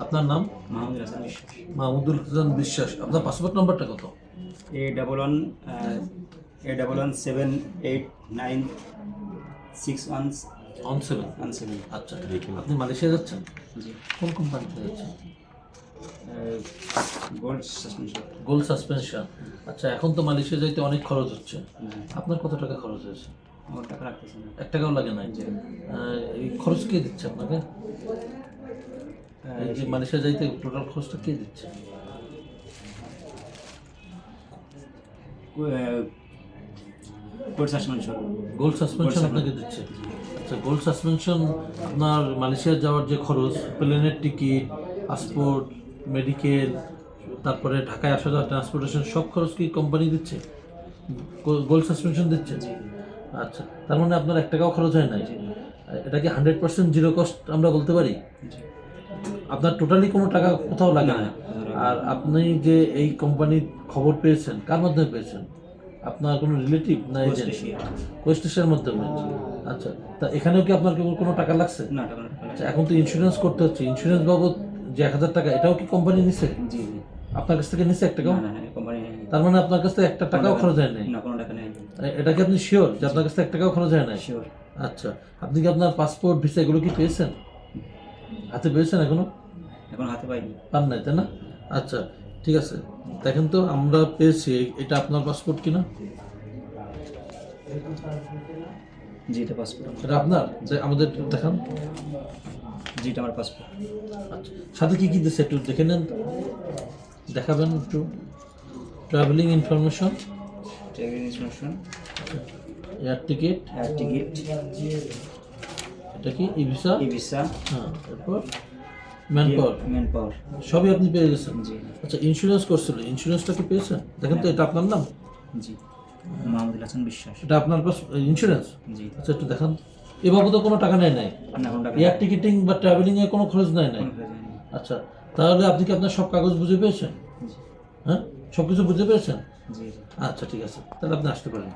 আপনার নাম? মাহমুদুল হাসান বিশ্বাস। মাহমুদুল হাসান বিশ্বাস। আপনার পাসপোর্ট নাম্বারটা কত? A11 7 8 9 6 1 7। আচ্ছা, আপনি মালয়েশিয়া যাচ্ছেন? জি। কোন কোম্পানিতে যাচ্ছেন? Gold suspension. Gold suspension. আচ্ছা, এখন তো মালয়েশিয়া যাইতে অনেক খরচ হচ্ছে। আপনার কত টাকা খরচ হয়েছে? আমার টাকা রাখতেছে না। 1 টাকাও লাগে নাই? এই খরচ কে দিচ্ছে আপনাকে? এই যে মালয়েশিয়া যাইতে টোটাল খরচটা কে দিচ্ছে? Gold suspension. গোল্ড সাসপেনশন আপনাকে দিচ্ছে। আচ্ছা, গোল্ড সাসপেনশন আপনার মালয়েশিয়া যাওয়ার যে খরচ, প্লেনের টিকিট, পাসপোর্ট, মেডিকেল, তারপরে ঢাকায় আসা যাওয়া ট্রান্সপোর্টেশন, সব খরচ কি কোম্পানি দিচ্ছে? গোল্ড সাসপেনশন দিচ্ছে? আচ্ছা, তার মানে আপনার 1 টাকাও খরচ হয় নাই। এটা কি 100% জিরো কস্ট আমরা বলতে পারি? আপনার টোটালি কোনো টাকা কোথাও লাগে না। আর আপনি যে এই কোম্পানির খবর পেয়েছেন, কার মাধ্যমে পেয়েছেন? আপনার কোনো রিলেটিভ না এজেন্ট? কোয়েস্টেশনের মাধ্যমে। আচ্ছা, তা এখানেও কি আপনার কোনো টাকা লাগছে? না, টাকা না। আচ্ছা, এখন তো ইন্স্যুরেন্স করতে হচ্ছে। ইন্স্যুরেন্স বাবদ যে 1000 টাকা, এটাও কি কোম্পানি নিছে? জি জি। আপনার কাছ থেকে নিছে 1 টাকাও? না, কোম্পানি নেই। তার মানে আপনার কাছ থেকে 1 টাকাও খরচ হয় নাই? না, কোনো টাকা নেই। এটা কি আপনি শিওর যে আপনার কাছ থেকে 1 টাকাও খরচ হয় নাই? শিওর। আচ্ছা, আপনি কি আপনার পাসপোর্ট, ভিসা এগুলো কি পেয়েছেন? হাতে পেয়েছেন এখনো? এখন হাতে পাইনি। পান নাই, তাই না? আচ্ছা, ঠিক আছে, দেখেন তো আমরা পেয়েছি। এটা আপনার পাসপোর্ট কিনা? জি, এটা পাসপোর্ট। এটা আপনার? আমাদের দেখান। জি, এটা আমার পাসপোর্ট। আচ্ছা, সাথে কি কি দিচ্ছে একটু দেখে নেন তো, দেখাবেন একটু। Travelling information, travel information, air ticket, air ticket, এটা কি ই ভিসা? ই ভিসা, হ্যাঁ, তারপর ম্যান পাওয়ার। সবই আপনি পেয়ে গেছেন। জি। আচ্ছা, ইন্স্যুরেন্স করছিল, ইন্স্যুরেন্সটা কি পেয়েছেন? দেখেন তো, এটা আপনার নাম? জি, মাহমুদুল হাসান বিশ্বাস। এটা আপনার ইন্স্যুরেন্স? জি। আচ্ছা, একটু দেখান। এ বাবদও কোনো টাকা নেয় নাই? না, কোনো টাকা এয়ার টিকিটিং বা ট্রাভেলিং এ কোনো খরচ নেয় নাই? কোনো খরচ নেই। আচ্ছা, তাহলে আপনি কি আপনার সব কাগজ বুঝে পেয়েছেন? জি। হ্যাঁ, সব কিছু বুঝে পেয়েছেন? জি। আচ্ছা, ঠিক আছে, তাহলে আপনি আসতে পারেন।